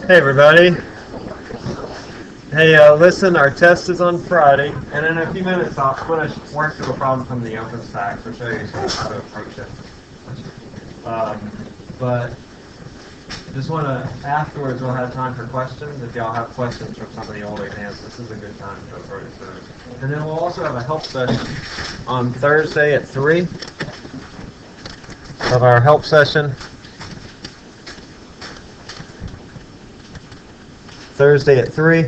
Hey everybody. Hey, listen, our test is on Friday, and in a few minutes I'm going to work through a problem from the OpenStack to show you how to approach it. But just want to, afterwards we'll have time for questions. If y'all have questions from some of the older exams, this is a good time to approach those. And then we'll also have a help session on Thursday at 3 of our help session. Thursday at 3.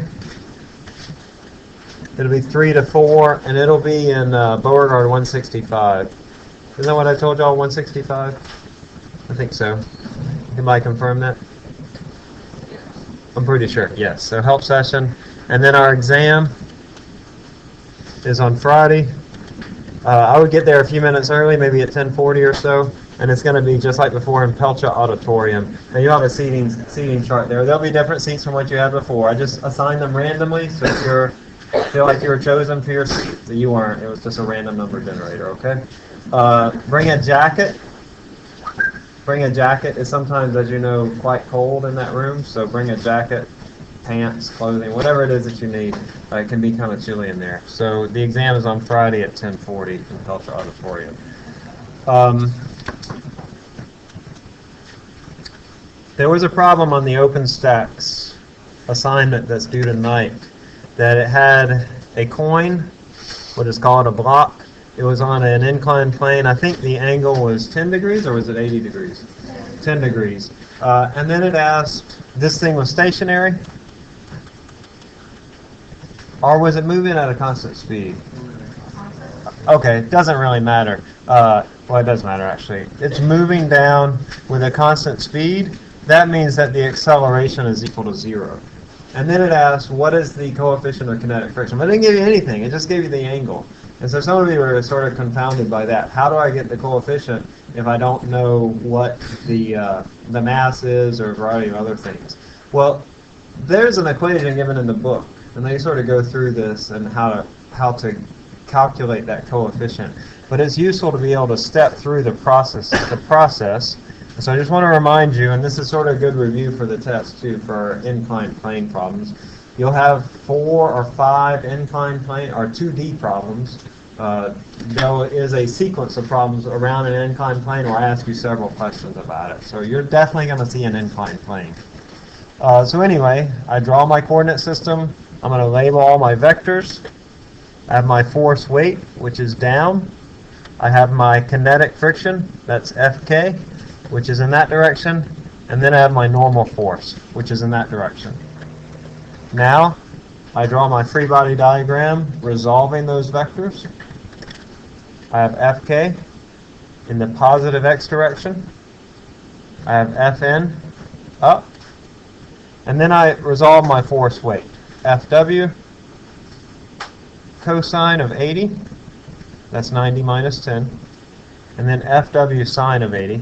It'll be 3 to 4, and it'll be in Beauregard 165. Isn't that what I told y'all, 165? I think so. Anybody confirm that? I'm pretty sure, yes. So help session. And then our exam is on Friday. I would get there a few minutes early, maybe at 10:40 or so. And it's going to be just like before in Pelcha Auditorium. Now you have a seating chart there. There'll be different seats from what you had before. I just assigned them randomly, so if you feel like you were chosen for your seat, you weren't. It was just a random number generator, okay? Bring a jacket. Bring a jacket. It's sometimes, as you know, quite cold in that room, so bring a jacket, pants, clothing, whatever it is that you need. It can be kind of chilly in there. So the exam is on Friday at 10:40 in Pelcha Auditorium. There was a problem on the OpenStax assignment that's due tonight, that it had a coin, what is called a block. It was on an inclined plane. I think the angle was 10 degrees, or was it 80 degrees? 10 degrees. And then it asked, this thing was stationary, or was it moving at a constant speed? Okay, it doesn't really matter. Well, it does matter, actually. It's moving down with a constant speed. That means that the acceleration is equal to 0. And then it asks, what is the coefficient of kinetic friction? But it didn't give you anything. It just gave you the angle. And so some of you were sort of confounded by that. How do I get the coefficient if I don't know what the mass is, or a variety of other things? Well, there's an equation given in the book, and they sort of go through this and how to calculate that coefficient. But it's useful to be able to step through the process. So I just want to remind you, and this is sort of a good review for the test too, for our inclined plane problems. You'll have 4 or 5 inclined plane or 2D problems. There is a sequence of problems around an inclined plane where I ask you several questions about it. So you're definitely going to see an inclined plane. So anyway, I draw my coordinate system. I'm going to label all my vectors. I have my force weight, which is down. I have my kinetic friction, that's Fk, which is in that direction, and then I have my normal force, which is in that direction. Now, I draw my free body diagram resolving those vectors. I have Fk in the positive x direction. I have Fn up, and then I resolve my force weight. Fw cosine of 80, that's 90 minus 10, and then Fw sine of 80.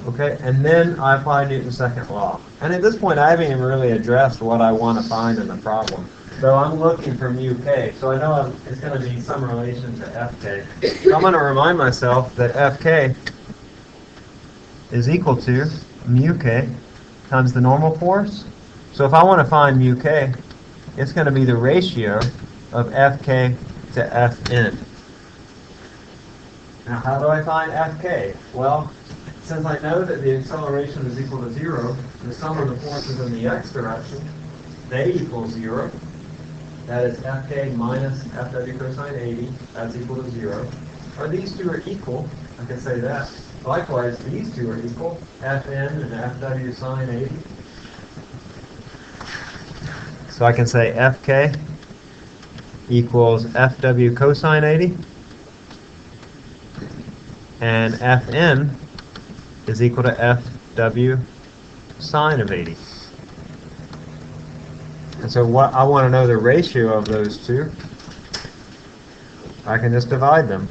Okay, and then I apply Newton's second law. And at this point, I haven't even really addressed what I want to find in the problem. So I'm looking for mu k, so I know it's going to be some relation to Fk. So I'm going to remind myself that Fk is equal to mu k times the normal force. So if I want to find mu k, it's going to be the ratio of Fk to Fn. Now, how do I find Fk? Well, since I know that the acceleration is equal to 0, the sum of the forces in the x direction, they equal 0. That is Fk minus Fw cosine 80. That's equal to 0. Or these two are equal. I can say that. Likewise, these two are equal. Fn and Fw sine 80. So I can say Fk equals Fw cosine 80. And Fn is equal to Fw sine of 80. And so what I want to know the ratio of those two. I can just divide them.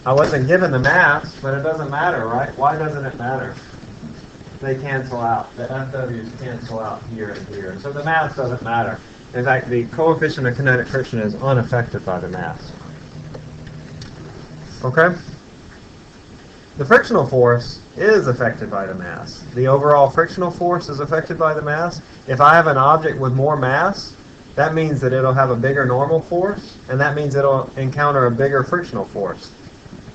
I wasn't given the mass, but it doesn't matter, right? Why doesn't it matter? They cancel out. The Fw's cancel out here and here. So the mass doesn't matter. In fact, the coefficient of kinetic friction is unaffected by the mass. Okay? The frictional force is affected by the mass. The overall frictional force is affected by the mass. If I have an object with more mass, that means that it'll have a bigger normal force, and that means it'll encounter a bigger frictional force.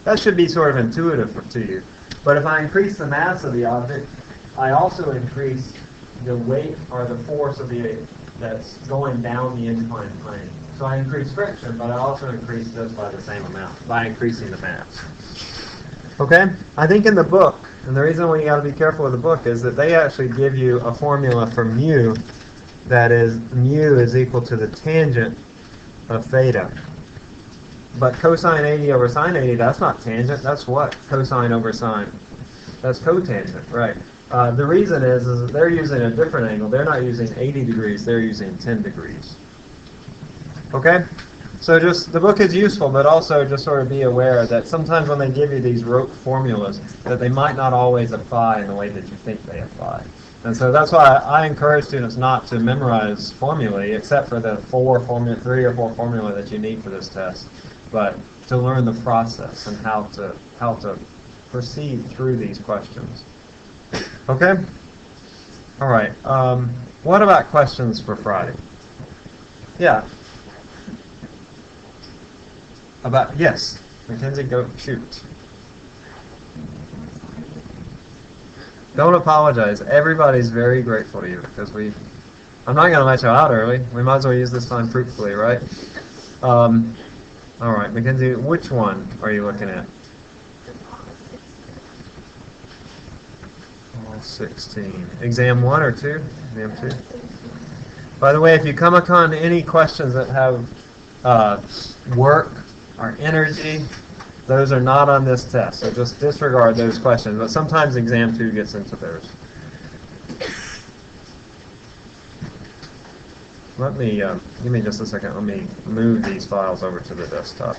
That should be sort of intuitive to you. But if I increase the mass of the object, I also increase the weight or the force of the that's going down the inclined plane. So I increase friction, but I also increase this by the same amount, by increasing the mass. Okay? I think in the book, and the reason why you got to be careful with the book is that they actually give you a formula for mu that is mu is equal to the tangent of theta. But cosine 80 over sine 80, that's not tangent. That's what? Cosine over sine. That's cotangent, right. The reason is that they're using a different angle. They're not using 80 degrees. They're using 10 degrees. Okay? So just, the book is useful, but also just sort of be aware that sometimes when they give you these rote formulas, that they might not always apply in the way that you think they apply. And so that's why I encourage students not to memorize formulae, except for the 3 or 4 formulae that you need for this test, but to learn the process and how to proceed through these questions. Okay? All right. What about questions for Friday? Yeah. Yes. Mackenzie, go shoot. Don't apologize. Everybody's very grateful to you because I'm not going to let you out early. We might as well use this time fruitfully, right? All right, Mackenzie, which one are you looking at? 16. Exam 1 or 2? Exam 2. By the way, if you come upon any questions that have work or energy, those are not on this test. So just disregard those questions. But sometimes exam 2 gets into those. Let me, give me just a second. Let me move these files over to the desktop.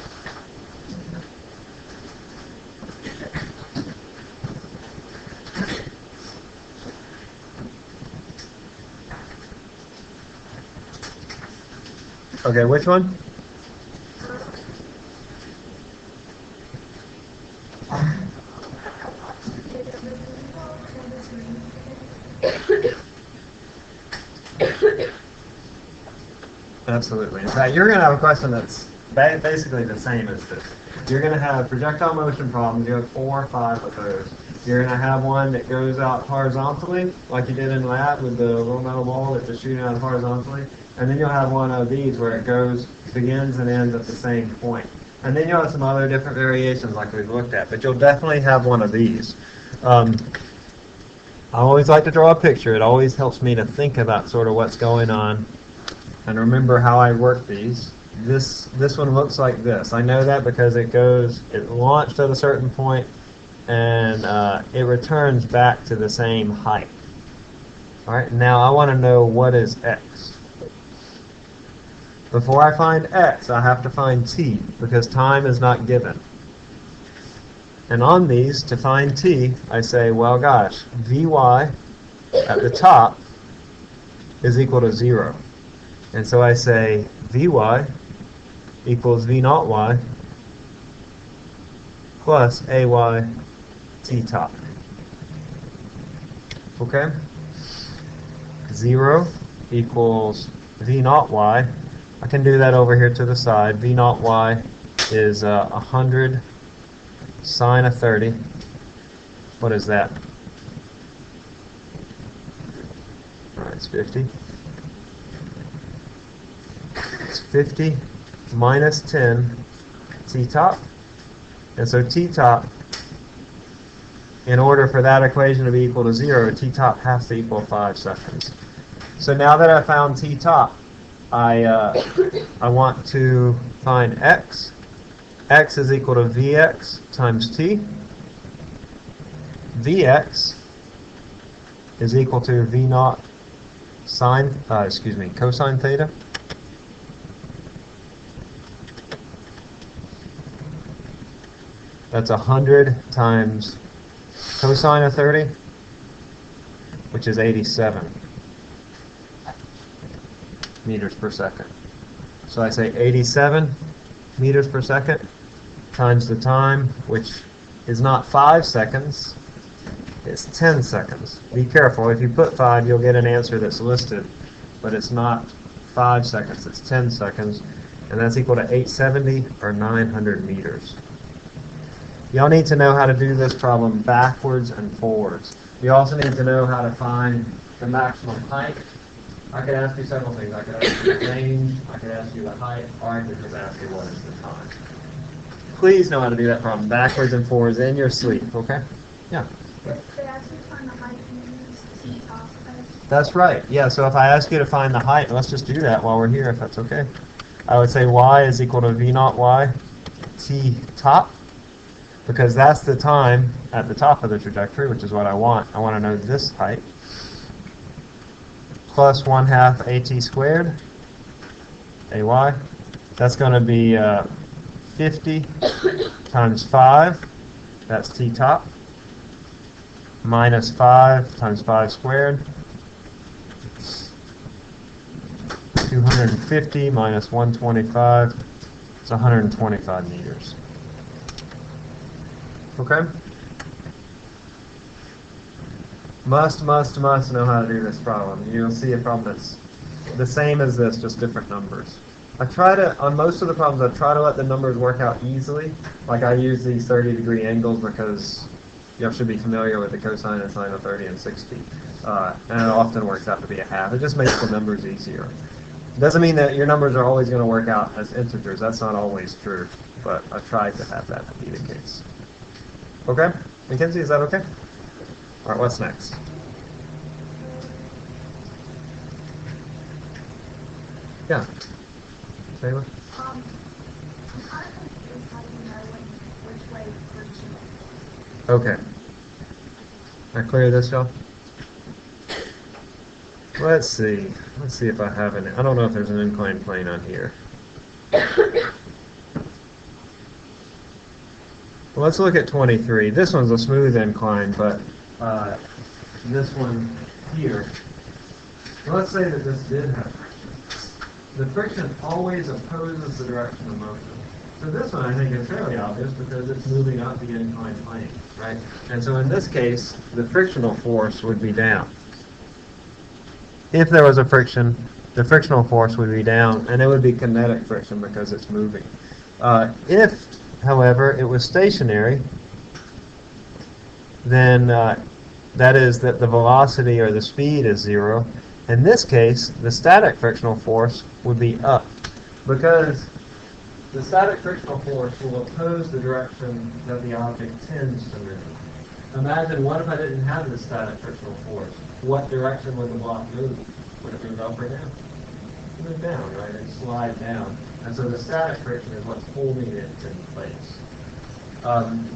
Okay, which one? Absolutely. In fact, you're going to have a question that's basically the same as this. You're going to have projectile motion problems. You have 4 or 5 of those. You're going to have one that goes out horizontally, like you did in lab with the little metal ball that's just shooting out horizontally. And then you'll have one of these where it begins and ends at the same point. And then you'll have some other different variations like we've looked at. But you'll definitely have one of these. I always like to draw a picture. It always helps me to think about sort of what's going on and remember how I work these. This one looks like this. I know that because it launched at a certain point and it returns back to the same height. All right, now I want to know what is x. Before I find x, I have to find t because time is not given. And on these, to find t, I say, well, gosh, Vy at the top is equal to 0. And so I say Vy equals V0y plus Ay t top. Okay? 0 equals V0y. I can do that over here to the side. V0y is 100 sine of 30. What is that? All right, it's 50. It's 50 minus 10 t top. And so t top, in order for that equation to be equal to 0, t top has to equal 5 seconds. So now that I found t top, I want to find x. X is equal to Vx times t. Vx is equal to V0 cosine theta. That's 100 times cosine of 30, which is 87 meters per second. So I say 87 meters per second times the time, which is not 5 seconds, it's 10 seconds. Be careful, if you put 5, you'll get an answer that's listed, but it's not 5 seconds, it's 10 seconds, and that's equal to 870 or 900 meters. Y'all need to know how to do this problem backwards and forwards. You also need to know how to find the maximum height. I could ask you several things. I could ask you the range, I could ask you the height, or I could just ask you what is the time. Please know how to do that problem backwards and forwards in your sleep, okay? Yeah. They ask you to find the height and use t top. That's right. Yeah, so if I ask you to find the height, let's just do that while we're here, if that's okay. I would say y is equal to v naught y t top, because that's the time at the top of the trajectory, which is what I want. I want to know this height. Plus 1/2 at squared, ay. That's going to be 50 times 5, that's t top, minus 5 times 5 squared, 250 minus 125, it's 125 meters. Okay? Must know how to do this problem. You'll see a problem that's the same as this, just different numbers. On most of the problems, I try to let the numbers work out easily. Like I use these 30-degree angles because you should be familiar with the cosine and sine of 30 and 60. And it often works out to be a half. It just makes the numbers easier. Doesn't mean that your numbers are always going to work out as integers. That's not always true. But I tried to have that be the case. Okay? Mackenzie, is that okay? All right, what's next? Yeah. Taylor? I'm kind of confused how you know which way friction is. Okay. I clear this, y'all? Let's see. Let's see if I have any. I don't know if there's an inclined plane on here. Well, let's look at 23. This one's a smooth incline, but this one here. Well, let's say that this did have friction. The friction always opposes the direction of motion. So this one I think is fairly obvious because it's moving up the inclined plane, right? And so in this case, the frictional force would be down. If there was a friction, the frictional force would be down, and it would be kinetic friction because it's moving. If, however, it was stationary, then that is that the velocity or the speed is 0. In this case, the static frictional force would be up because the static frictional force will oppose the direction that the object tends to move. Imagine, what if I didn't have the static frictional force? What direction would the block move? Would it move up or down? It would move down, right? It'd slide down. And so the static friction is what's holding it in place.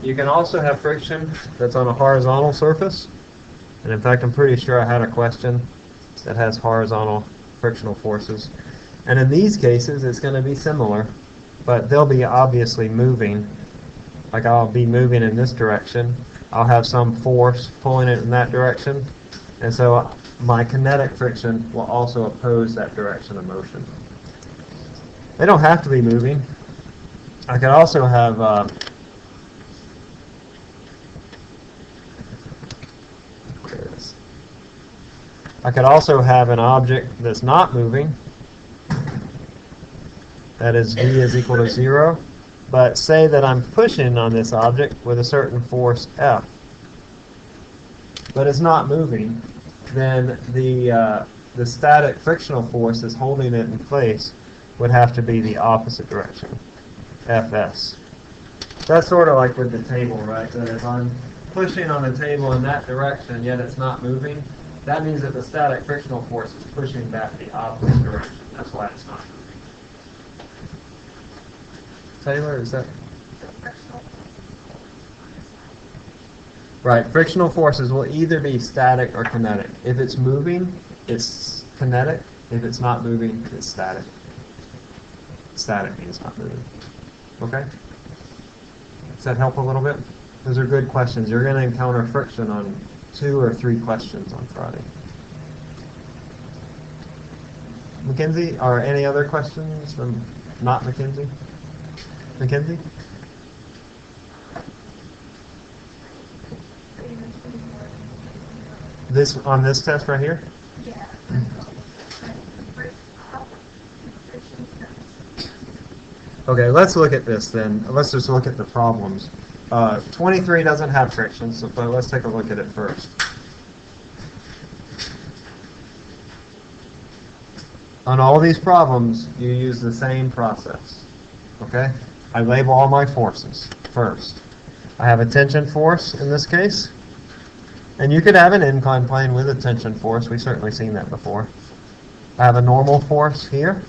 You can also have friction that's on a horizontal surface. And in fact, I'm pretty sure I had a question that has horizontal frictional forces. And in these cases, it's going to be similar, but they'll be obviously moving. Like I'll be moving in this direction. I'll have some force pulling it in that direction. And so my kinetic friction will also oppose that direction of motion. They don't have to be moving. I could also have I could also have an object that's not moving. That is, v is equal to 0. But say that I'm pushing on this object with a certain force F. But it's not moving. Then the static frictional force that's holding it in place would have to be the opposite direction, Fs. That's sort of like with the table, right? That if I'm pushing on the table in that direction, yet it's not moving, that means that the static frictional force is pushing back the opposite direction. That's why it's not moving. Taylor, is that? Right, frictional forces will either be static or kinetic. If it's moving, it's kinetic. If it's not moving, it's static. Static means not moving. Okay? Does that help a little bit? Those are good questions. You're going to encounter friction on 2 or 3 questions on Friday. Mackenzie, are any other questions from not Mackenzie? Mackenzie? This on this test right here? Yeah. Okay, let's look at this then. Let's just look at the problems. 23 doesn't have friction, so but let's take a look at it first. On all these problems, you use the same process. Okay? I label all my forces first. I have a tension force in this case. And you could have an inclined plane with a tension force. We've certainly seen that before. I have a normal force here.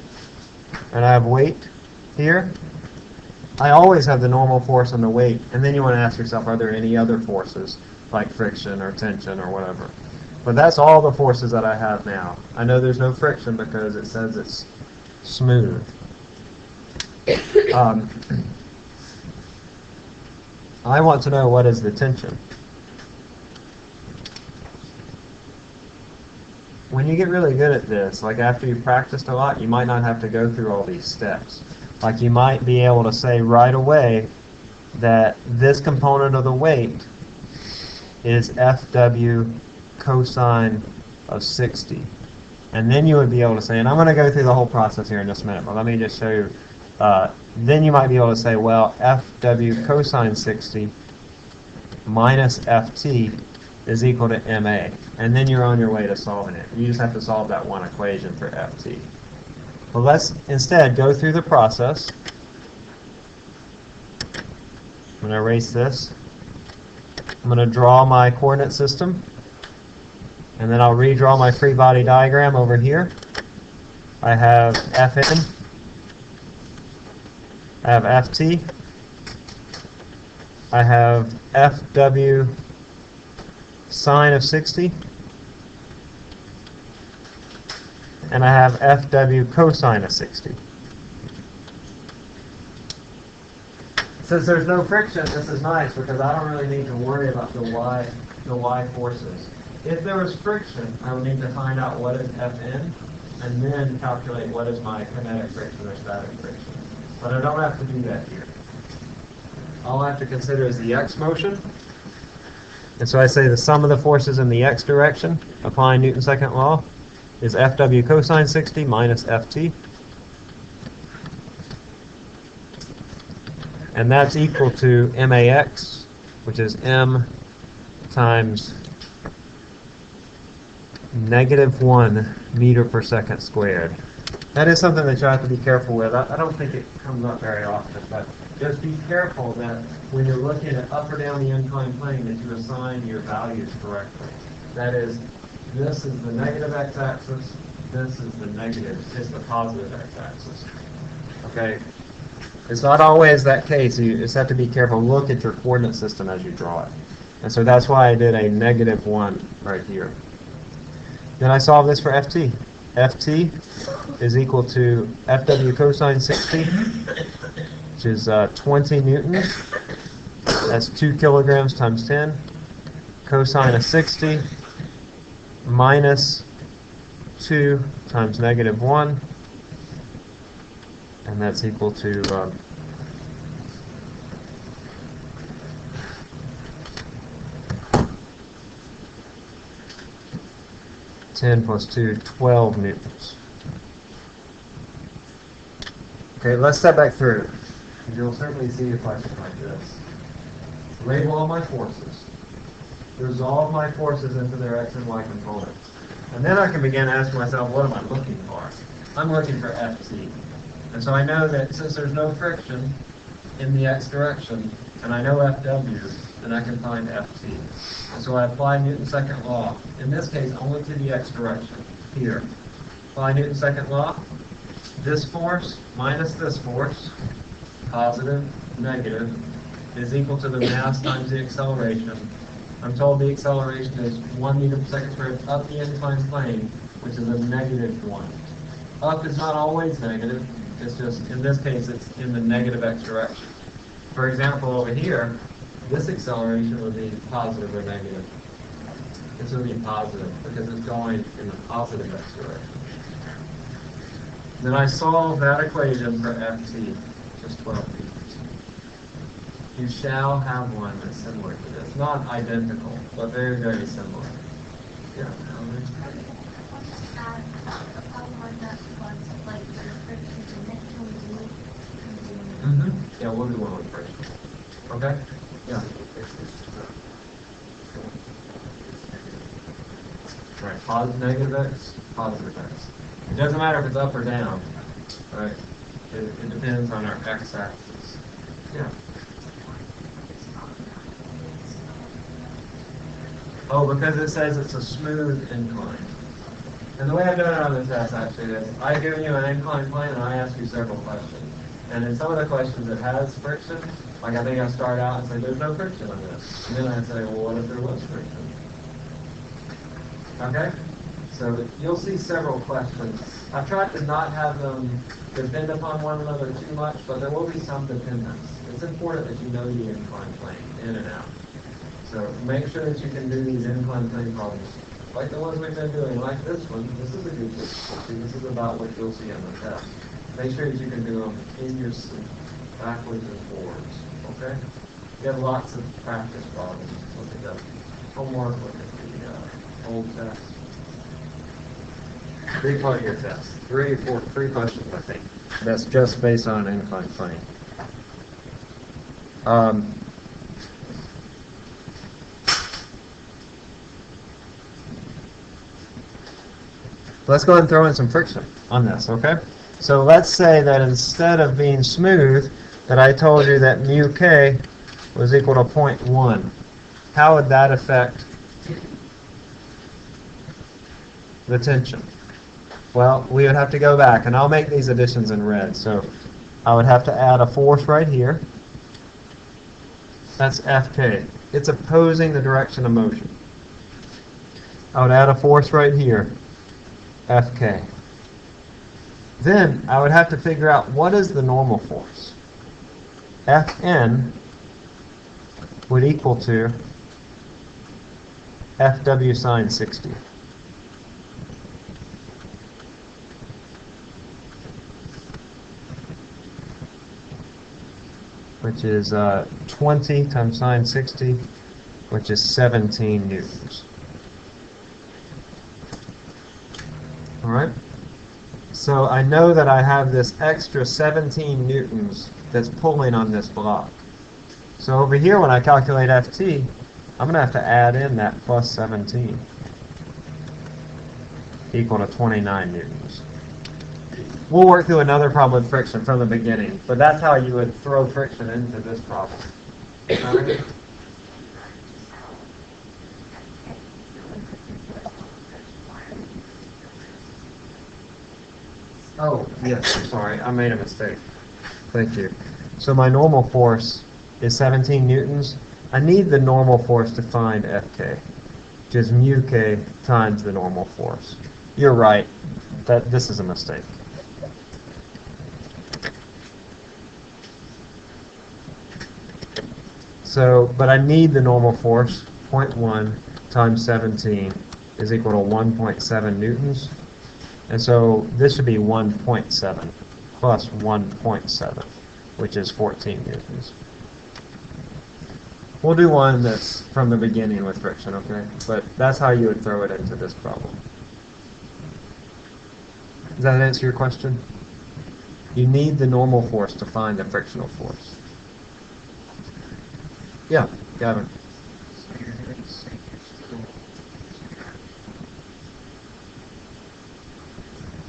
And I have weight here. I always have the normal force and the weight. And then you want to ask yourself, are there any other forces like friction or tension or whatever? But that's all the forces that I have now. I know there's no friction because it says it's smooth. I want to know what is the tension. When you get really good at this, like after you've practiced a lot, you might not have to go through all these steps. Like you might be able to say right away that this component of the weight is Fw cosine of 60. And then you would be able to say, and I'm going to go through the whole process here in just a minute, but let me just show you. Then you might be able to say, well, Fw cosine 60 minus Ft is equal to ma. And then you're on your way to solving it. You just have to solve that one equation for Ft. Well, let's instead go through the process. I'm going to erase this. I'm going to draw my coordinate system. And then I'll redraw my free body diagram over here. I have Fn. I have Ft. I have Fw sine of 60. And I have Fw cosine of 60. Since there's no friction, this is nice because I don't really need to worry about the y forces. If there was friction, I would need to find out what is Fn and then calculate what is my kinetic friction or static friction. But I don't have to do that here. All I have to consider is the x motion. And so I say the sum of the forces in the x direction, applying Newton's second law, is Fw cosine 60 minus Ft. And that's equal to max, which is m times -1 meter per second squared. That is something that you have to be careful with. I don't think it comes up very often, but just be careful that when you're looking at up or down the inclined plane that you assign your values correctly. That is, this is the negative x-axis, this is the negative, is the positive x-axis. Okay? It's not always that case. You just have to be careful. Look at your coordinate system as you draw it. And so that's why I did a -1 right here. Then I solve this for Ft. Ft is equal to Fw cosine 60, which is 20 newtons. That's 2 kilograms times 10. Cosine of 60 minus 2 times -1. And that's equal to 10 plus 2, 12 newtons. Okay, let's step back through. You'll certainly see a question like this. Label all my forces. Resolve my forces into their x and y components. And then I can begin asking myself, what am I looking for? I'm looking for Ft. And so I know that since there's no friction in the x direction, and I know Fw, then I can find Ft. And so I apply Newton's second law, in this case only to the x direction, here. Apply Newton's second law. This force minus this force, positive, negative, is equal to the mass times the acceleration. I'm told the acceleration is 1 meter per second squared up the inclined plane, which is a -1. Up is not always negative. It's just, in this case, it's in the negative x direction. For example, over here, this acceleration would be positive or negative. This would be positive because it's going in the positive x direction. Then I solve that equation for Ft, just 12 meters. You shall have one that's similar to this. Not identical, but very, very similar. Yeah. Add a problem on that was like the restrictions and then can we do Yeah, we'll do one with friction. Okay? Yeah. Right, positive, negative x, positive x. It doesn't matter if it's up or down, right? It depends on our x-axis. Yeah. Oh, because it says it's a smooth incline. And the way I've done it on the test actually is I've given you an inclined plane and I ask you several questions. And in some of the questions it has friction, like I think I start out and say there's no friction on this. And then I say, well, what if there was friction? Okay? So you'll see several questions. I've tried to not have them depend upon one another too much, but there will be some dependence. It's important that you know the inclined plane in and out. So make sure that you can do these inclined plane problems like the ones we've been doing, like this one. This is a good one. This is about what you'll see on the test. Make sure that you can do them in your sleep, backwards and forwards. Okay? You have lots of practice problems. Look at the homework, look at the old test. Big part of your test. Three questions, I think. That's just based on an inclined plane. Let's go ahead and throw in some friction on this, okay? So let's say that instead of being smooth, that I told you that mu k was equal to 0.1. How would that affect the tension? Well, we would have to go back, and I'll make these additions in red. So I would have to add a force right here. That's Fk. It's opposing the direction of motion. I would add a force right here, Fk. Then I would have to figure out what is the normal force. Fn would equal to Fw sine 60. Which is 20 times sine 60, which is 17 newtons. All right? So I know that I have this extra 17 newtons that's pulling on this block. So over here, when I calculate Ft, I'm going to have to add in that plus 17, equal to 29 newtons. We'll work through another problem with friction from the beginning, but that's how you would throw friction into this problem. All right? Oh, yes, I'm sorry. I made a mistake. Thank you. So my normal force is 17 newtons. I need the normal force to find Fk, which is mu k times the normal force. You're right. This is a mistake. So, but I need the normal force. 0.1 times 17 is equal to 1.7 newtons. And so this should be 1.7 plus 1.7, which is 14 newtons. We'll do one that's from the beginning with friction, okay? But that's how you would throw it into this problem. Does that answer your question? You need the normal force to find the frictional force. Yeah, Gavin.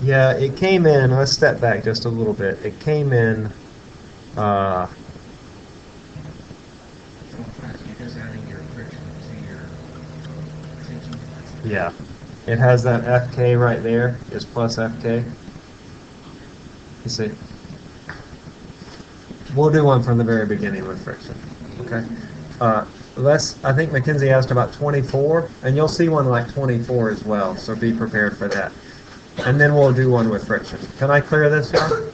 Yeah, it came in, let's step back just a little bit. It came in, yeah, it has that Fk right there, is plus Fk. You see? We'll do one from the very beginning with friction, okay? I think Mackenzie asked about 24, and you'll see one like 24 as well, so be prepared for that. And then we'll do one with friction. Can I clear this one?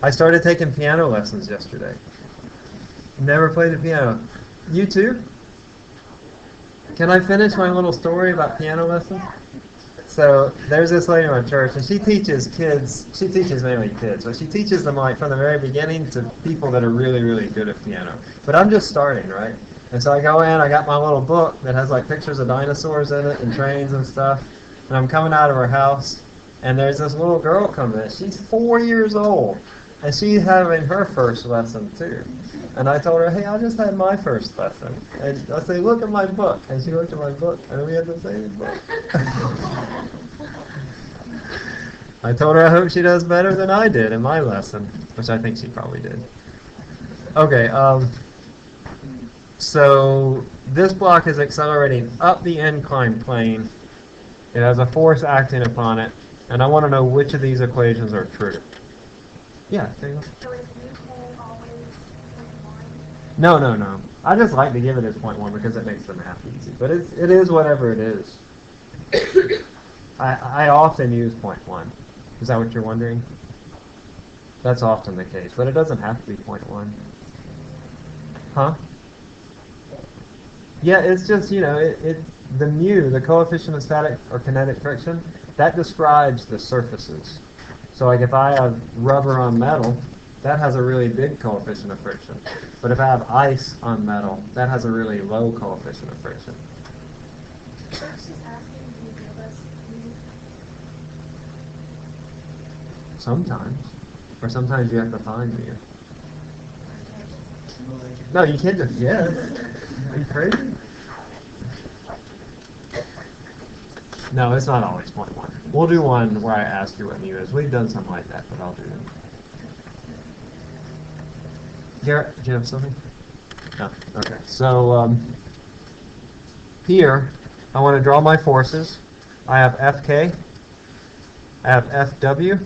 I started taking piano lessons yesterday. Never played the piano. You too? Can I finish my little story about piano lessons? So there's this lady in my church, and she teaches kids. She teaches mainly kids, but she teaches them like from the very beginning to people that are really, really good at piano. But I'm just starting, right? And so I go in, I got my little book that has like pictures of dinosaurs in it and trains and stuff. And I'm coming out of her house, and there's this little girl coming in. She's 4 years old, and she's having her first lesson too. And I told her, hey, I just had my first lesson. And I say, look at my book. And she looked at my book, and we had the same book. I told her I hope she does better than I did in my lesson, which I think she probably did. Okay, so this block is accelerating up the inclined plane. It has a force acting upon it, and I want to know which of these equations are true. Yeah, there you go. So is UK always 0.1? No. I just like to give it as 0.1 because it makes the math easy. But it is whatever it is. I often use 0.1. Is that what you're wondering? That's often the case, but it doesn't have to be 0.1. Huh? Yeah, it's just, the mu, the coefficient of static or kinetic friction, that describes the surfaces. So like if I have rubber on metal, that has a really big coefficient of friction. But if I have ice on metal, that has a really low coefficient of friction. So she's asking, do you give us mu? Sometimes. Or sometimes you have to find mu. No, you can't just guess. Are you crazy? No, it's not always 0.1. We'll do one where I ask you what mu is. We've done something like that, but I'll do it. Garrett, do you have something? No. Okay. So here, I want to draw my forces. I have Fk, I have Fw,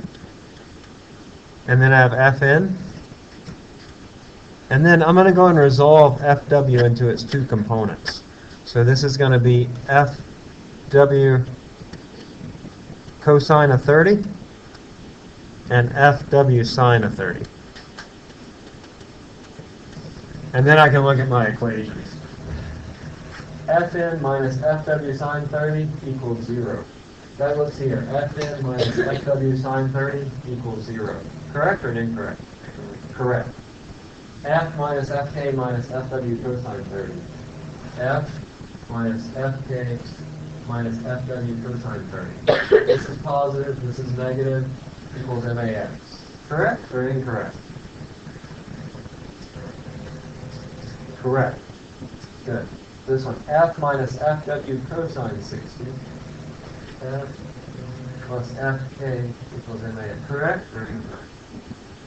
and then I have Fn. And then I'm going to go and resolve Fw into its two components. So this is going to be Fw cosine of 30 and Fw sine of 30. And then I can look at my equations. Fn minus Fw sine 30 equals 0. That looks here. Fn minus Fw sine 30 equals 0. Correct or incorrect? Correct. F minus Fk minus Fw cosine 30. F minus Fk minus Fw cosine 30. This is positive, this is negative, equals MAX. Correct or incorrect? Correct. Good. This one, F minus Fw cosine 60. F plus Fk equals MAX. Correct or incorrect?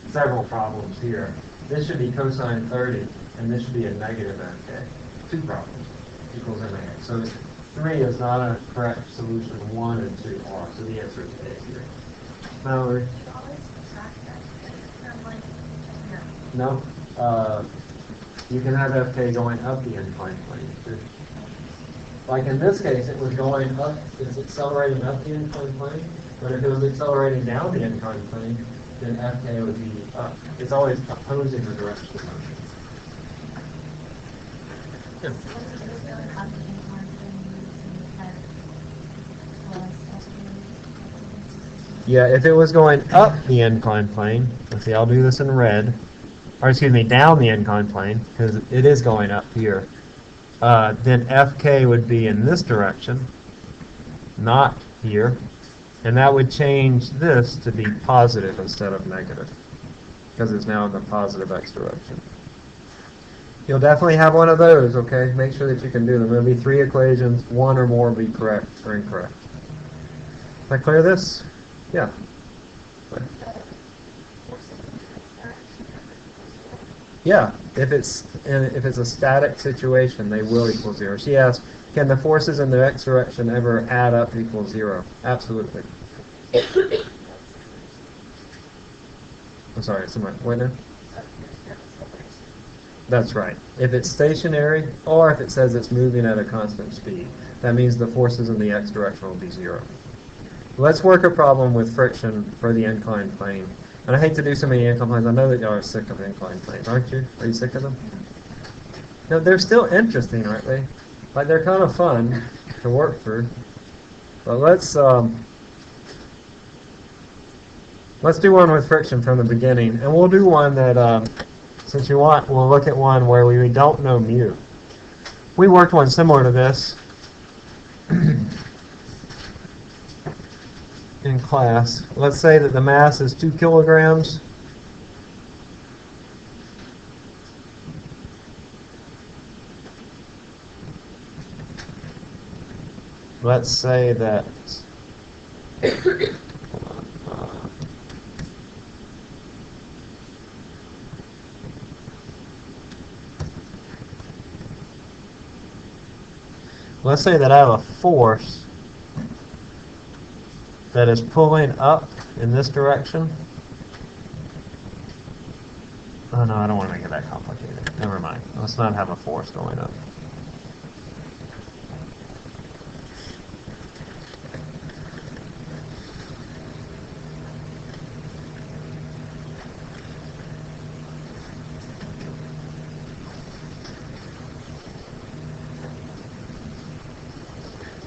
Several problems here. This should be cosine 30, and this should be a negative Fk. Two problems. Equals MAX. So 3 is not a correct solution. 1 and 2 are. So the answer is A here. Mallory? You always subtract that from like here. No. You can have Fk going up the inclined plane too. Like in this case, it was going up, it's accelerating up the inclined plane, but if it was accelerating down the inclined plane, then Fk would be up. It's always opposing the direction of motion. Yeah. Yeah, if it was going up the inclined plane, let's see, I'll do this in red, or excuse me, down the inclined plane, because it is going up here, then Fk would be in this direction, not here, and that would change this to be positive instead of negative, because it's now in the positive x direction. You'll definitely have one of those, okay? Make sure that you can do them. There'll be 3 equations, 1 or more will be correct or incorrect. Can I clear this? Yeah. Yeah, if it's a static situation, they will equal 0. She asked, can the forces in the x direction ever add up equal 0? Absolutely. I'm sorry, somebody, wait now. That's right. If it's stationary, or if it says it's moving at a constant speed, that means the forces in the x direction will be 0. Let's work a problem with friction for the inclined plane. And I hate to do so many inclined planes. I know that y'all are sick of inclined planes, aren't you? Are you sick of them? No, they're still interesting, aren't they? Like, they're kind of fun to work through. But let's do one with friction from the beginning. And we'll do one that, since you want, we'll look at one where we don't know mu. We worked one similar to this in class. Let's say that the mass is 2 kilograms. Let's say that let's say that I have a force that is pulling up in this direction. Oh no, I don't want to make it that complicated. Never mind. Let's not have a force going up.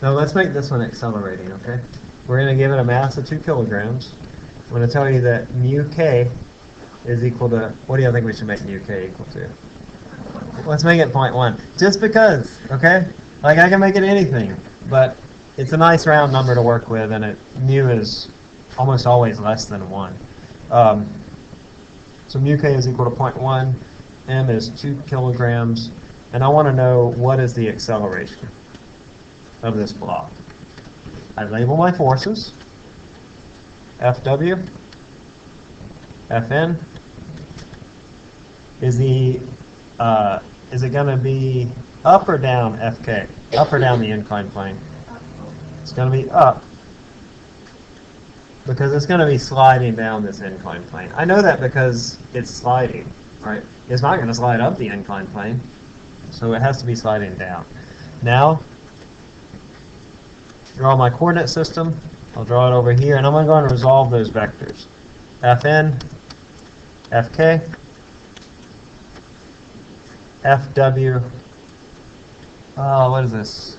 Now let's make this one accelerating, okay? We're going to give it a mass of 2 kilograms. I'm going to tell you that mu k is equal to, what do you think we should make mu k equal to? Let's make it 0.1. Just because, okay? Like I can make it anything, but it's a nice round number to work with, and mu is almost always less than 1. So mu k is equal to 0.1, m is 2 kilograms, and I want to know what is the acceleration of this block. I label my forces, Fw, Fn. Is it going to be up or down Fk? Up or down the inclined plane? It's going to be up, because it's going to be sliding down this inclined plane. I know that because it's sliding, right? It's not going to slide up the inclined plane, so it has to be sliding down. Now, draw my coordinate system. I'll draw it over here, and I'm going to go and resolve those vectors. Fn, Fk, Fw, what is this?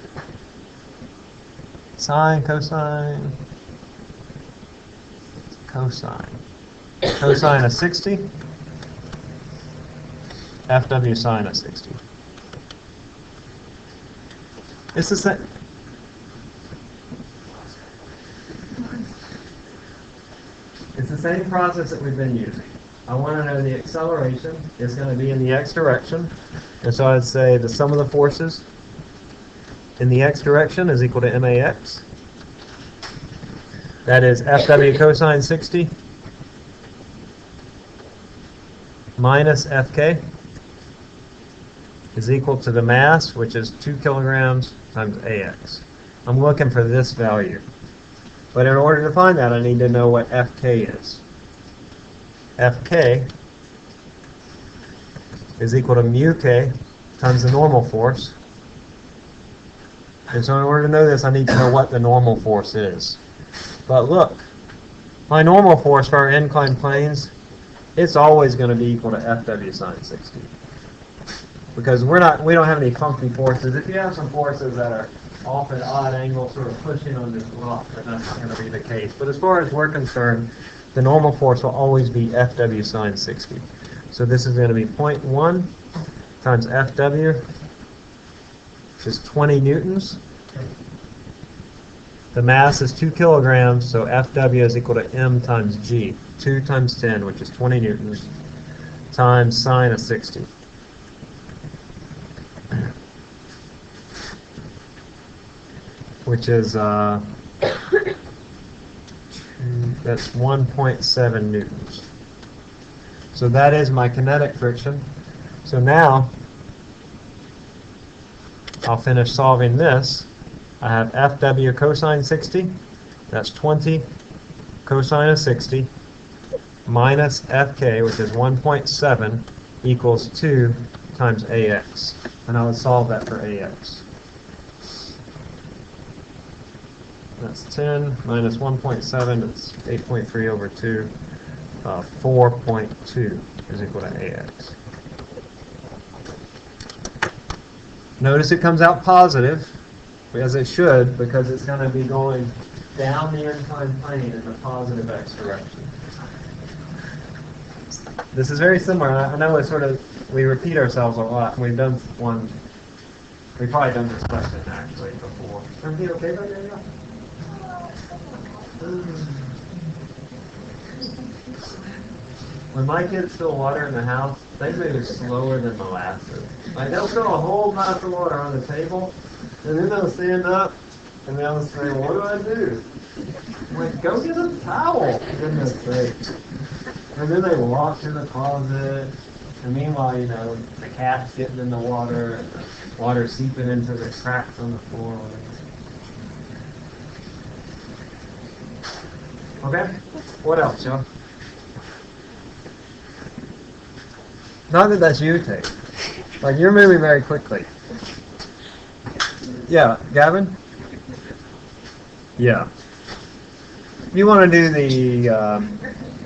Sine, cosine, cosine. Cosine of 60, Fw sine of 60. It's the same. It's the same process that we've been using. I want to know the acceleration is going to be in the x direction. And so I'd say the sum of the forces in the x direction is equal to max. That is Fw cosine 60 minus Fk is equal to the mass, which is 2 kilograms times ax. I'm looking for this value. But in order to find that, I need to know what Fk is. Fk is equal to mu k times the normal force. And so in order to know this, I need to know what the normal force is. But look, my normal force for our inclined planes, it's always going to be equal to Fw sine 60. Because we don't have any funky forces. If you have some forces that are off at odd angles, sort of pushing on this block, then that's not going to be the case. But as far as we're concerned, the normal force will always be Fw sine 60. So this is going to be 0.1 times Fw, which is 20 newtons. The mass is 2 kilograms, so Fw is equal to m times g. 2 times 10, which is 20 newtons, times sine of 60. Which is, that's 1.7 newtons. So that is my kinetic friction. So now, I'll finish solving this. I have Fw cosine 60, that's 20 cosine of 60, minus Fk, which is 1.7, equals 2 times Ax. And I would solve that for Ax. That's 10 minus 1.7, it's 8.3 over 2. 4.2 is equal to Ax. Notice it comes out positive, as it should, because it's going to be going down the inclined plane in the positive x direction. This is very similar. I know it's sort of, we repeat ourselves a lot. We've done one We've probably done this question actually before. Everything okay back there? Yeah? When my kids fill water in the house, they move slower than molasses. Like they'll fill a whole glass of water on the table, and then they'll stand up and they'll say, "What do I do?" I'm like, "Go get a towel." For goodness sake. And then they walk to the closet, and meanwhile, you know, the cat's getting in the water, and the water seeping into the cracks on the floor. Okay? What else, y'all? Not that that's you, Tate. Like, you're moving very quickly. Yeah, Gavin? Yeah. You want to do the,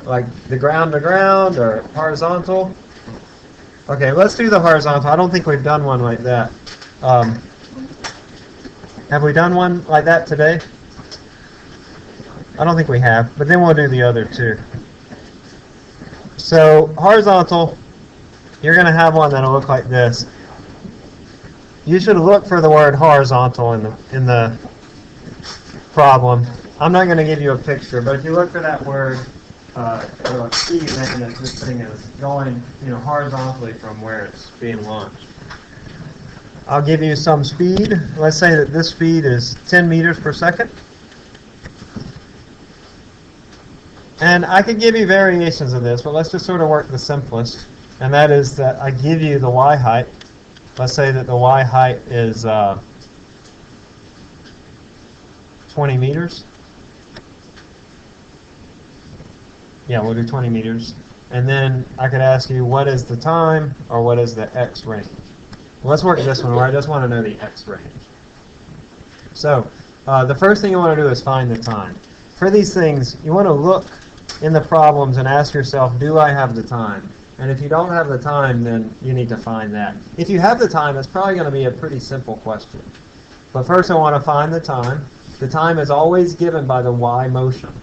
like, the ground to ground or horizontal? Okay, let's do the horizontal. I don't think we've done one like that. Have we done one like that today? I don't think we have, but then we'll do the other two. So, horizontal, you're going to have one that'll look like this. You should look for the word horizontal in the problem. I'm not going to give you a picture, but if you look for that word, it'll keep making that this thing is going, you know, horizontally from where it's being launched. I'll give you some speed. Let's say that this speed is 10 meters per second. And I could give you variations of this, but let's just sort of work the simplest. And that is that I give you the y height. Let's say that the y height is 20 meters. Yeah, we'll do 20 meters. And then I could ask you, what is the time, or what is the x range? Let's work this one where I just want to know the x range. So, the first thing you want to do is find the time. For these things, you want to look in the problems and ask yourself, do I have the time? And if you don't have the time, then you need to find that. If you have the time, it's probably going to be a pretty simple question. But first I want to find the time. The time is always given by the y motion.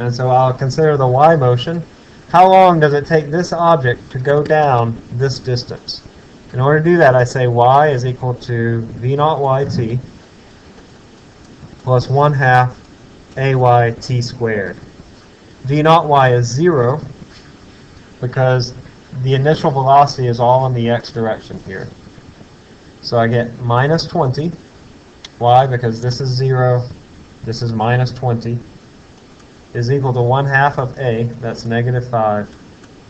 And so I'll consider the y motion. How long does it take this object to go down this distance? In order to do that, I say y is equal to v naught yt plus 1/2 ayt squared. V naught y is 0 because the initial velocity is all in the x direction here. So I get minus 20. Why? Because this is 0, this is minus 20, is equal to 1/2 of a, that's negative 5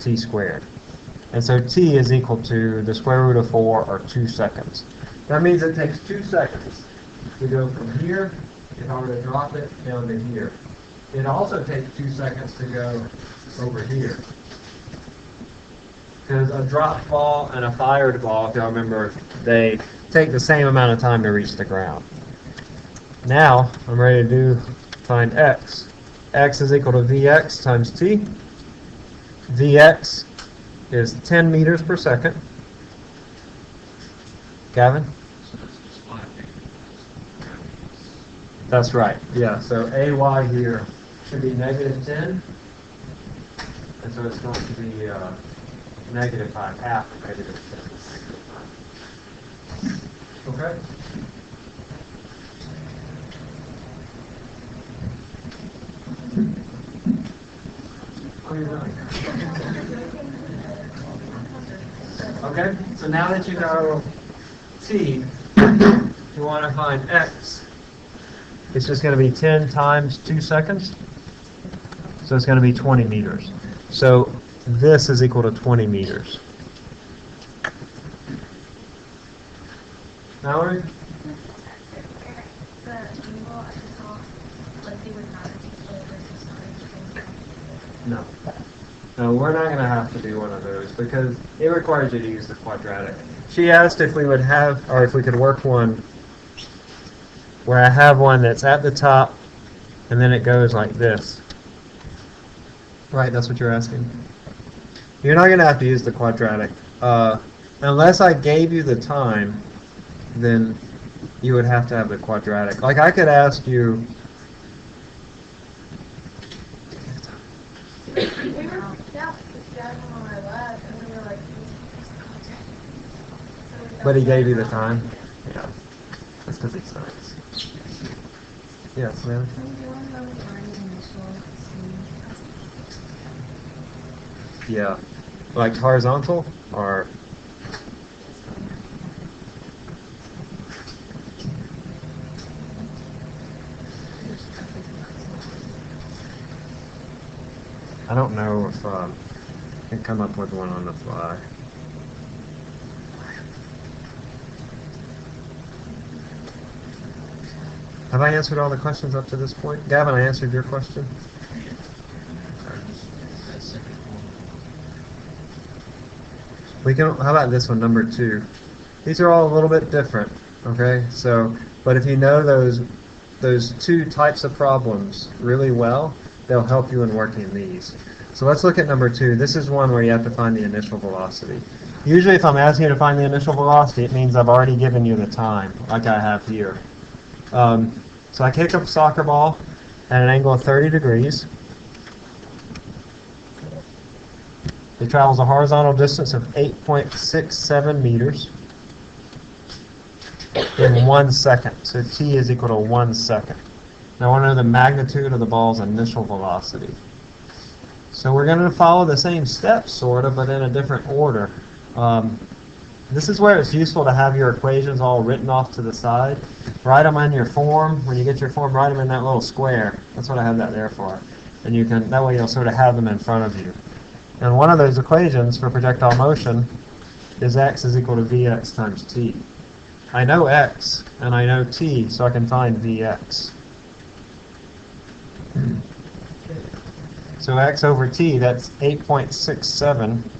t squared. And so t is equal to the square root of 4, or 2 seconds. That means it takes 2 seconds to go from here, if I were to drop it, down to here. It also takes 2 seconds to go over here. Because a dropped ball and a fired ball, if y'all remember, they take the same amount of time to reach the ground. Now, I'm ready to find x. X is equal to Vx times t. Vx is 10 meters per second. Gavin? That's right, yeah. So ay here should be negative 10. And so it's going to be negative 5, half of negative 10. Okay? What are you doing? Okay, so now that you know t, you want to find x. It's just going to be 10 times 2 seconds. So it's going to be 20 meters. So this is equal to 20 meters. Mallory? The angle at the top, like they would not articulate versus not. No. No, we're not going to have to do one of those because it requires you to use the quadratic. She asked if we would have, or if we could work one where I have one that's at the top and then it goes like this. Right, that's what you're asking. You're not going to have to use the quadratic. Unless I gave you the time, then you would have to have the quadratic. Like I could ask you, We were standing on our left, and we were like, but he gave you the time. just because he's nice. Yes, ma'am. Yeah. Like horizontal or? I don't know if I can come up with one on the fly. Have I answered all the questions up to this point? Gavin, I answered your question? We can, how about this one, number 2? These are all a little bit different, okay? So, but if you know those 2 types of problems really well, they'll help you in working these. So let's look at number 2. This is one where you have to find the initial velocity. Usually if I'm asking you to find the initial velocity, it means I've already given you the time, like I have here. So I kick a soccer ball at an angle of 30 degrees. It travels a horizontal distance of 8.67 meters in 1 second. So t is equal to 1 second. Now I want to know the magnitude of the ball's initial velocity. So we're going to follow the same steps, sort of, but in a different order. This is where it's useful to have your equations all written off to the side. Write them on your form. When you get your form, write them in that little square. That's what I have that there for. And you can, that way you'll sort of have them in front of you. And one of those equations for projectile motion is x is equal to vx times t. I know x and I know t, so I can find vx. So x over t, that's 8.67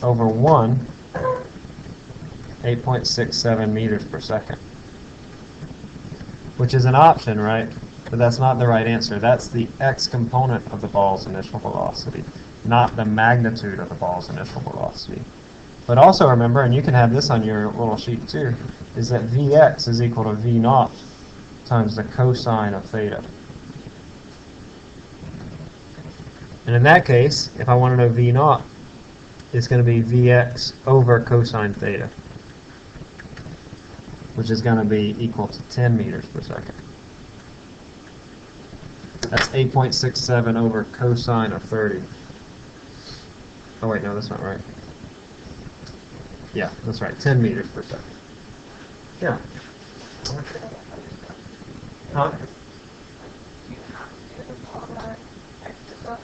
over 1, 8.67 meters per second. Which is an option, right? But that's not the right answer. That's the x component of the ball's initial velocity, not the magnitude of the ball's initial velocity. But also remember, and you can have this on your little sheet too, is that Vx is equal to V naught times the cosine of theta. And in that case, if I want to know V naught, it's going to be Vx over cosine theta, which is going to be equal to 10 meters per second. That's 8.67 over cosine of 30. Oh wait, no, that's not right. Yeah, that's right, 10 meters per second. Yeah. Huh?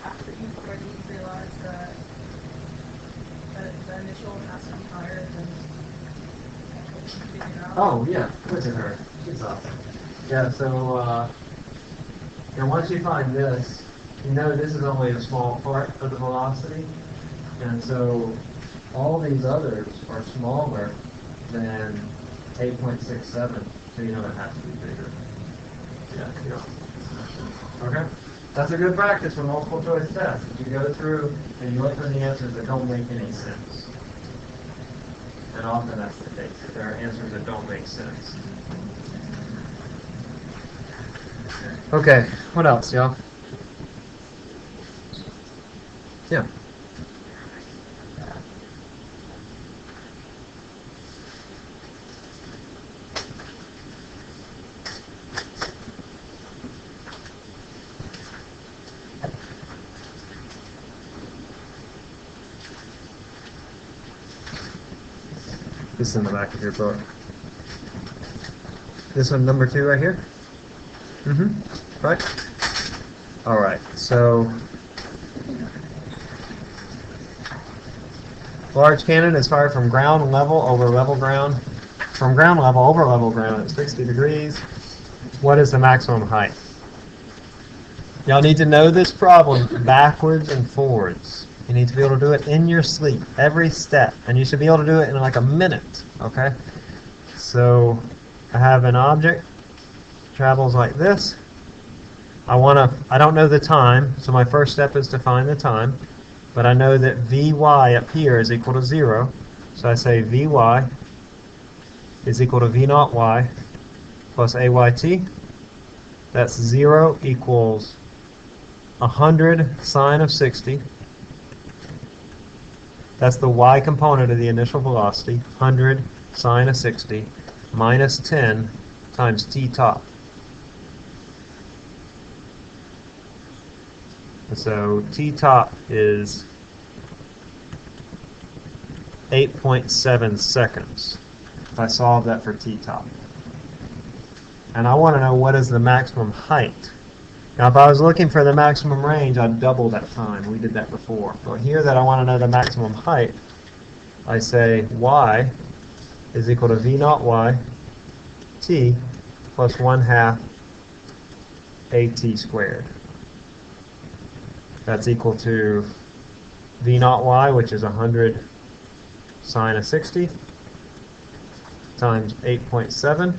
After you've already realized that the initial has to be higher than figuring out. Oh, yeah, look at her. She's awesome. Yeah, so, and once you find this, you know this is only a small part of the velocity, and so all these others are smaller than 8.67, so you know it has to be bigger. Yeah. Okay? That's a good practice for multiple choice tests. You go through and you look for the answers that don't make any sense. And often that's the case. There are answers that don't make sense. Okay, what else, y'all? Yeah. This is in the back of your book. This one, number 2 right here? Mm-hmm. Right? All right, so large cannon is fired from ground level over level ground. From ground level over level ground at 60 degrees. What is the maximum height? Y'all need to know this problem backwards and forwards. You need to be able to do it in your sleep, every step, and you should be able to do it in like a minute, okay? So I have an object, travels like this. I don't know the time, so my first step is to find the time, but I know that Vy up here is equal to 0, so I say Vy is equal to V naught y plus Ayt. That's 0 equals 100 sine of 60. That's the y component of the initial velocity, 100 sine of 60 minus 10 times t top. And so t top is 8.7 seconds if I solve that for t top. And I want to know what is the maximum height. Now if I was looking for the maximum range, I'd double that time. We did that before. But here that I want to know the maximum height, I say y is equal to v naught y t plus 1/2 at squared. That's equal to v naught y, which is 100 sine of 60 times 8.7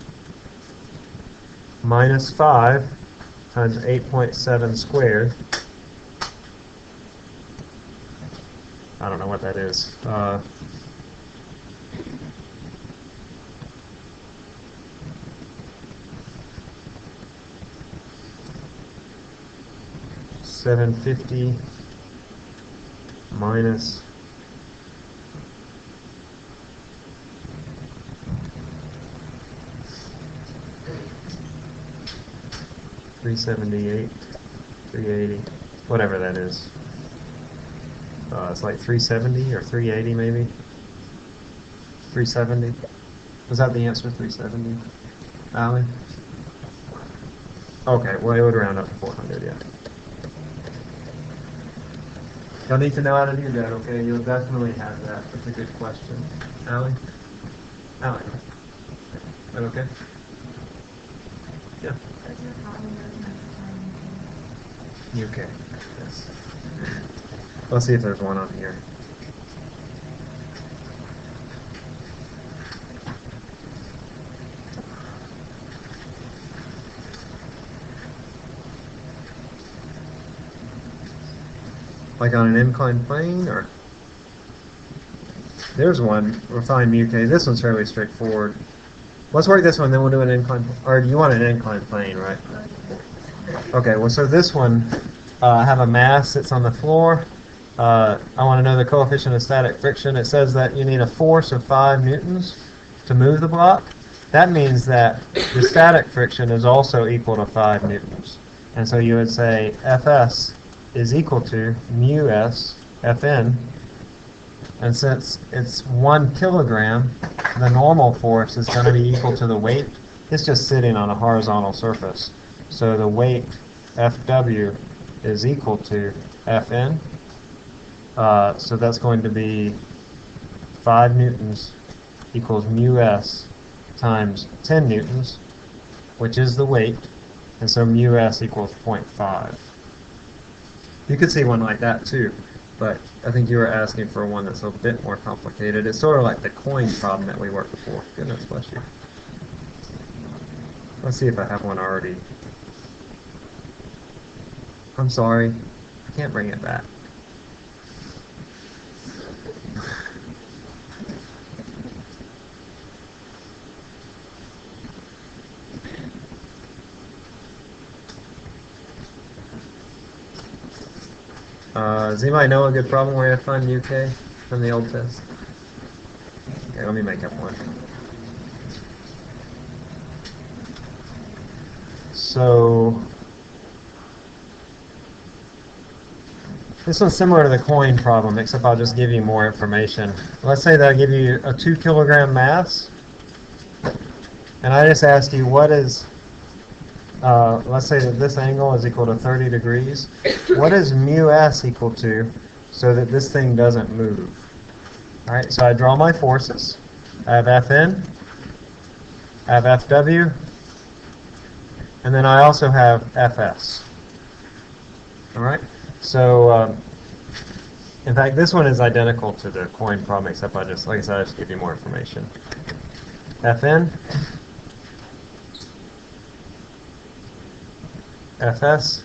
minus 5 times 8.7 squared. I don't know what that is. 750 minus 378, 380, whatever that is. It's like 370 or 380 maybe. 370. Was that the answer, 370? Allie? Okay, well it would round up to 400, yeah. You'll need to know how to do that, okay? You'll definitely have that. That's a good question. Allie? Allie? Is that okay? Yeah. UK. Yes. Let's see if there's one on here. Like on an inclined plane, or there's one. We'll find mu k. This one's fairly straightforward. Let's work this one, then we'll do an inclined. Or you want an inclined plane, right? Okay. Well, so this one, I have a mass that's on the floor. I want to know the coefficient of static friction. It says that you need a force of 5 newtons to move the block. That means that the static friction is also equal to 5 newtons. And so you would say Fs is equal to mu s Fn. And since it's 1 kilogram, the normal force is going to be equal to the weight. It's just sitting on a horizontal surface. So the weight Fw is equal to Fn. So that's going to be 5 newtons equals mu s times 10 newtons, which is the weight. And so mu s equals 0.5. You could see one like that too, but I think you were asking for one that's a bit more complicated. It's sort of like the coin problem that we worked before. Goodness bless you. Let's see if I have one already. I'm sorry, I can't bring it back. Does anybody know a good problem where you have to find UK from the old test? Okay, let me make up one. So this one's similar to the coin problem, except I'll just give you more information. Let's say that I give you a 2 kilogram mass, and I just ask you what is, let's say that this angle is equal to 30 degrees. What is mu s equal to so that this thing doesn't move? All right, so I draw my forces. I have Fn, I have Fw, and then I also have Fs. All right, so in fact, this one is identical to the coin problem, except I just, like I said, I just give you more information. Fn, Fs,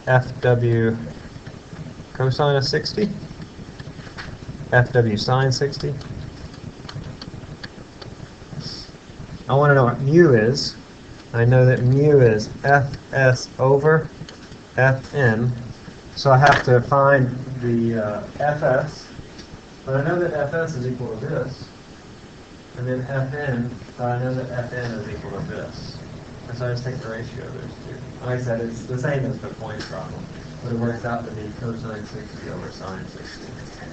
Fw cosine of 60, Fw sine 60. I want to know what mu is. I know that mu is Fs over Fn, so I have to find the Fs, but I know that Fs is equal to this, and then Fn, but I know that Fn is equal to this. And so I just take the ratio of those two. Like I said, it's the same as the point problem, but it works out to be cosine 60 over sine 60.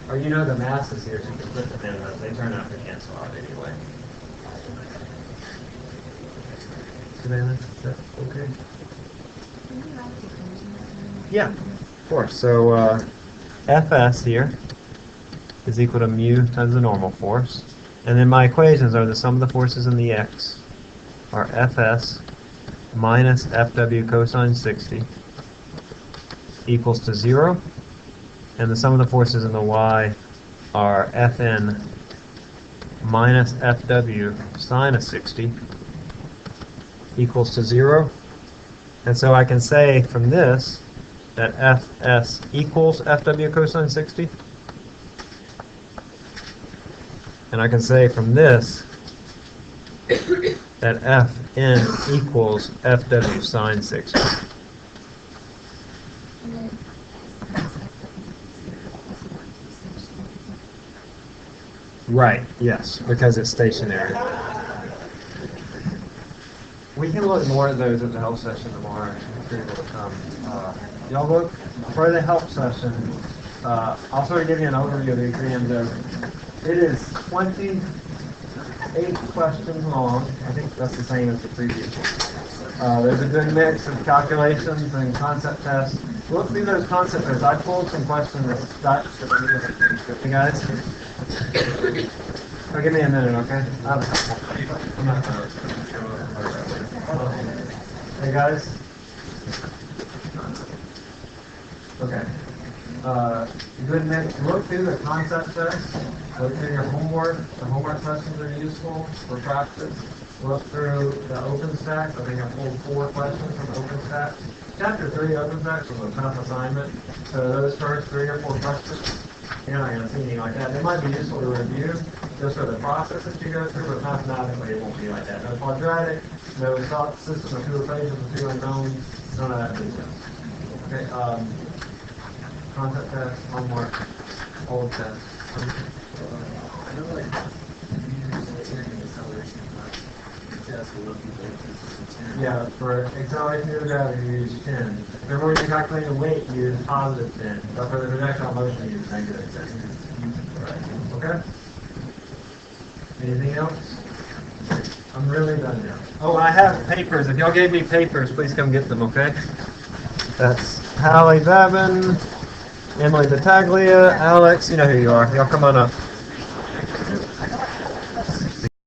Or you know the mass is here, so you can put them in, but they turn out to cancel out anyway. Savannah, is that okay? Yeah, of course. So Fs here is equal to mu times the normal force. And then my equations are the sum of the forces in the x are Fs minus Fw cosine 60 equals to 0. And the sum of the forces in the y are Fn minus Fw sine of 60 equals to 0. And so I can say from this that Fs equals Fw cosine 60. And I can say from this that Fn equals Fw sine 60. Right, yes, because it's stationary. We can look more at those at the help session tomorrow if you're able to come. Y'all look for the help session. I'll sort of give you an overview of the exam though. It is 28 questions long. I think that's the same as the previous one. There's a good mix of calculations and concept tests. Look through those concept tests. I pulled some questions that you guys. So give me a minute, okay? Hey guys. Okay. Good mix. Look through the concept tests. Look through your homework. The homework questions are useful for practice. Look through the OpenStack. I think I pulled 4 questions from OpenStack. Chapter 3 OpenStack was a tough assignment. So those first 3 or 4 questions, you're not going to see anything like that. They might be useful to review just for the process that you go through, but mathematically it won't be like that. No quadratic, no system of 2 equations with 2 unknowns, none of that business. Okay, concept test, homework, old test. Yeah, for acceleration due to gravity, you use 10. Remember when you're calculating the weight, you use positive 10. But for the projectile motion, you use negative 10. Right. Okay? Anything else? I'm really done now. Oh, I have papers. If y'all gave me papers, please come get them, okay? That's Hallie Babin, Emily Battaglia, Alex, you know who you are. Y'all come on up.